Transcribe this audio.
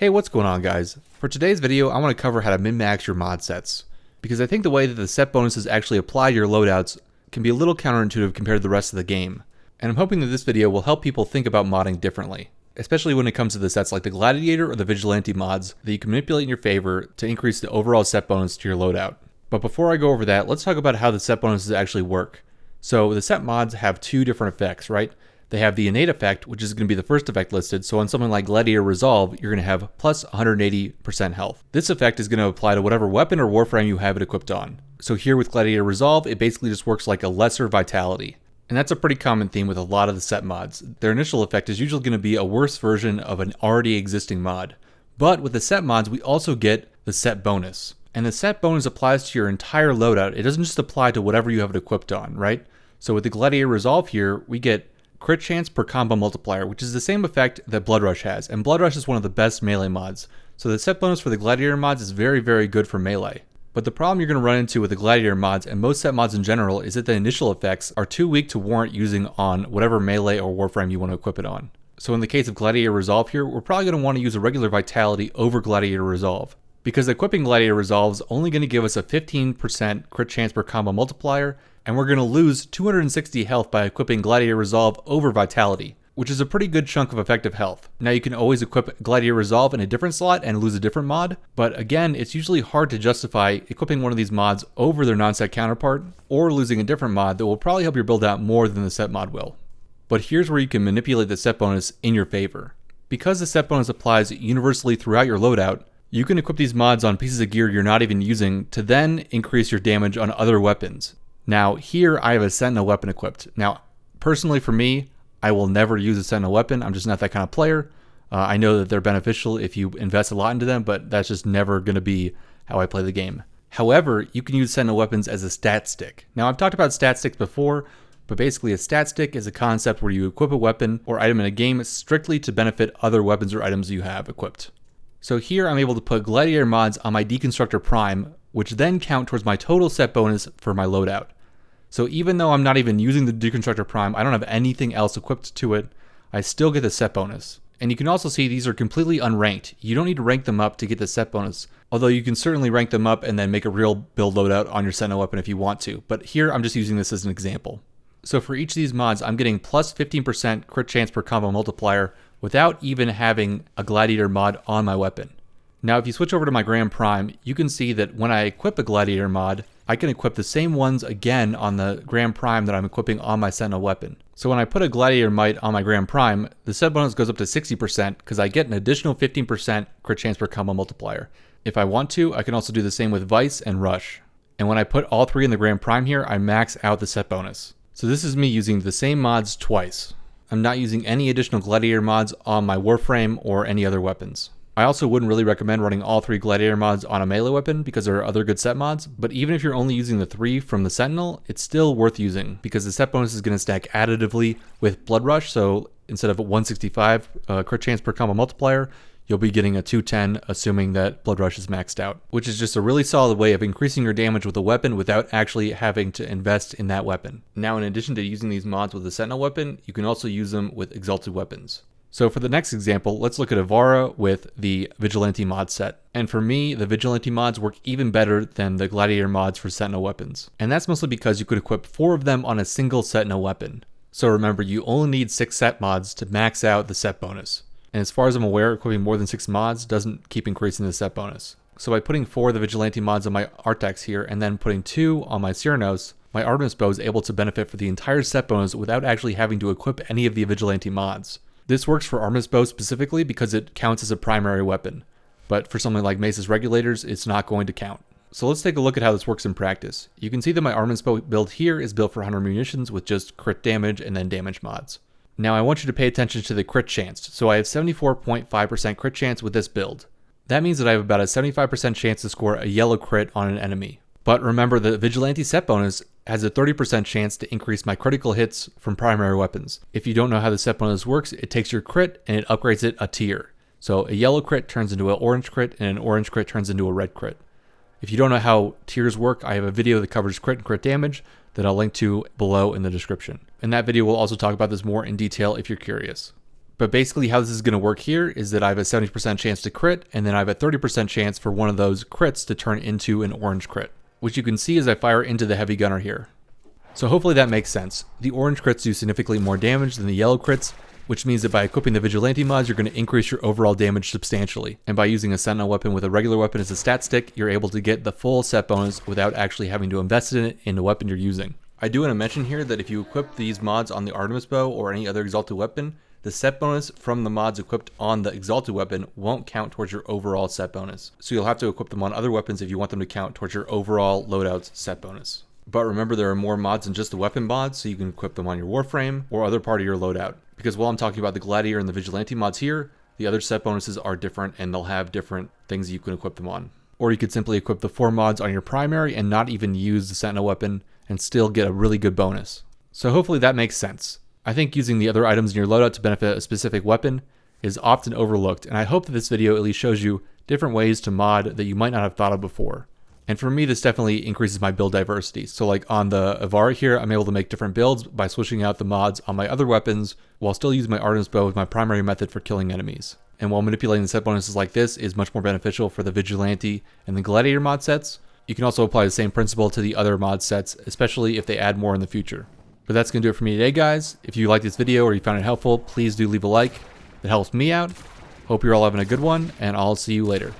Hey, what's going on, guys? For today's video, I want to cover how to min-max your mod sets, because I think the way that the set bonuses actually apply to your loadouts can be a little counterintuitive compared to the rest of the game, and I'm hoping that this video will help people think about modding differently, especially when it comes to the sets like the Gladiator or the Vigilante mods that you can manipulate in your favor to increase the overall set bonus to your loadout. But before I go over that, let's talk about how the set bonuses actually work. So the set mods have two different effects, right? They have the innate effect, which is going to be the first effect listed. So on something like Gladiator Resolve, you're going to have plus 180% health. This effect is going to apply to whatever weapon or warframe you have it equipped on. So here with Gladiator Resolve, it basically just works like a lesser vitality. And that's a pretty common theme with a lot of the set mods. Their initial effect is usually going to be a worse version of an already existing mod. But with the set mods, we also get the set bonus. And the set bonus applies to your entire loadout. It doesn't just apply to whatever you have it equipped on, right? So with the Gladiator Resolve here, we get crit chance per combo multiplier, which is the same effect that Blood Rush has, and Blood Rush is one of the best melee mods. So the set bonus for the Gladiator mods is very, very good for melee. But the problem you're going to run into with the Gladiator mods, and most set mods in general, is that the initial effects are too weak to warrant using on whatever melee or warframe you want to equip it on. So in the case of Gladiator Resolve here, we're probably going to want to use a regular vitality over Gladiator Resolve, because equipping Gladiator Resolve is only going to give us a 15% crit chance per combo multiplier, and we're going to lose 260 health by equipping Gladiator Resolve over Vitality, which is a pretty good chunk of effective health. Now you can always equip Gladiator Resolve in a different slot and lose a different mod, but again, it's usually hard to justify equipping one of these mods over their non-set counterpart, or losing a different mod that will probably help your build out more than the set mod will. But here's where you can manipulate the set bonus in your favor. Because the set bonus applies universally throughout your loadout, you can equip these mods on pieces of gear you're not even using to then increase your damage on other weapons. Now here I have a sentinel weapon equipped. Now personally for me, I will never use a sentinel weapon. I'm just not that kind of player. I know that they're beneficial if you invest a lot into them, but that's just never going to be how I play the game. However, you can use sentinel weapons as a stat stick. Now I've talked about stat sticks before, but basically a stat stick is a concept where you equip a weapon or item in a game strictly to benefit other weapons or items you have equipped. So here I'm able to put Gladiator mods on my DECONSTRUCTOR Prime, which then count towards my total set bonus for my loadout. So even though I'm not even using the DECONSTRUCTOR Prime, I don't have anything else equipped to it, I still get the set bonus. And you can also see these are completely unranked. You don't need to rank them up to get the set bonus, although you can certainly rank them up and then make a real build loadout on your sentinel weapon if you want to. But here I'm just using this as an example. So for each of these mods, I'm getting plus 15% crit chance per combo multiplier without even having a Gladiator mod on my weapon. Now if you switch over to my Grand Prime, you can see that when I equip a Gladiator mod, I can equip the same ones again on the Grand Prime that I'm equipping on my Sentinel weapon. So when I put a Gladiator Might on my Grand Prime, the set bonus goes up to 60% because I get an additional 15% crit chance per combo multiplier. If I want to, I can also do the same with Vice and Rush. And when I put all three in the Grand Prime here, I max out the set bonus. So this is me using the same mods twice. I'm not using any additional Gladiator mods on my Warframe or any other weapons. I also wouldn't really recommend running all three Gladiator mods on a melee weapon because there are other good set mods, but even if you're only using the three from the Sentinel, it's still worth using because the set bonus is going to stack additively with Blood Rush, so instead of a 165 crit chance per combo multiplier, you'll be getting a 210 assuming that Blood Rush is maxed out, which is just a really solid way of increasing your damage with a weapon without actually having to invest in that weapon. Now in addition to using these mods with the Sentinel weapon, you can also use them with exalted weapons. So for the next example, let's look at Avara with the Vigilante mod set. And for me, the Vigilante mods work even better than the Gladiator mods for Sentinel weapons. And that's mostly because you could equip 4 of them on a single Sentinel weapon. So remember, you only need 6 set mods to max out the set bonus. And as far as I'm aware, equipping more than 6 mods doesn't keep increasing the set bonus. So by putting 4 of the Vigilante mods on my Artex here, and then putting 2 on my Cyrnos, my ARTEMIS bow is able to benefit for the entire set bonus without actually having to equip any of the Vigilante mods. This works for ARTEMIS bow specifically because it counts as a primary weapon, but for something like Mace's Regulators, it's not going to count. So let's take a look at how this works in practice. You can see that my ARTEMIS bow build here is built for 100 munitions with just crit damage and then damage mods. Now I want you to pay attention to the crit chance. So I have 74.5% crit chance with this build. That means that I have about a 75% chance to score a yellow crit on an enemy. But remember, the Vigilante set bonus has a 30% chance to increase my critical hits from primary weapons. If you don't know how the set bonus works, it takes your crit and it upgrades it a tier. So a yellow crit turns into an orange crit and an orange crit turns into a red crit. If you don't know how tiers work, I have a video that covers crit and crit damage that I'll link to below in the description. And that video will also talk about this more in detail if you're curious. But basically how this is going to work here is that I have a 70% chance to crit, and then I have a 30% chance for one of those crits to turn into an orange crit, which you can see as I fire into the heavy gunner here. So hopefully that makes sense. The orange crits do significantly more damage than the yellow crits, which means that by equipping the Vigilante mods, you're going to increase your overall damage substantially. And by using a sentinel weapon with a regular weapon as a stat stick, you're able to get the full set bonus without actually having to invest in it in the weapon you're using. I do want to mention here that if you equip these mods on the ARTEMIS bow or any other exalted weapon, the set bonus from the mods equipped on the exalted weapon won't count towards your overall set bonus. So you'll have to equip them on other weapons if you want them to count towards your overall loadout's set bonus. But remember, there are more mods than just the weapon mods, so you can equip them on your Warframe or other part of your loadout. Because while I'm talking about the Gladiator and the Vigilante mods here, the other set bonuses are different and they'll have different things you can equip them on. Or you could simply equip the 4 mods on your primary and not even use the sentinel weapon and still get a really good bonus. So hopefully that makes sense. I think using the other items in your loadout to benefit a specific weapon is often overlooked, and I hope that this video at least shows you different ways to mod that you might not have thought of before. And for me, this definitely increases my build diversity. So like on the Avara here, I'm able to make different builds by switching out the mods on my other weapons while still using my ARTEMIS bow as my primary method for killing enemies. And while manipulating the set bonuses like this is much more beneficial for the Vigilante and the Gladiator mod sets, you can also apply the same principle to the other mod sets, especially if they add more in the future. But that's going to do it for me today, guys. If you liked this video or you found it helpful, please do leave a like. It helps me out. Hope you're all having a good one, and I'll see you later.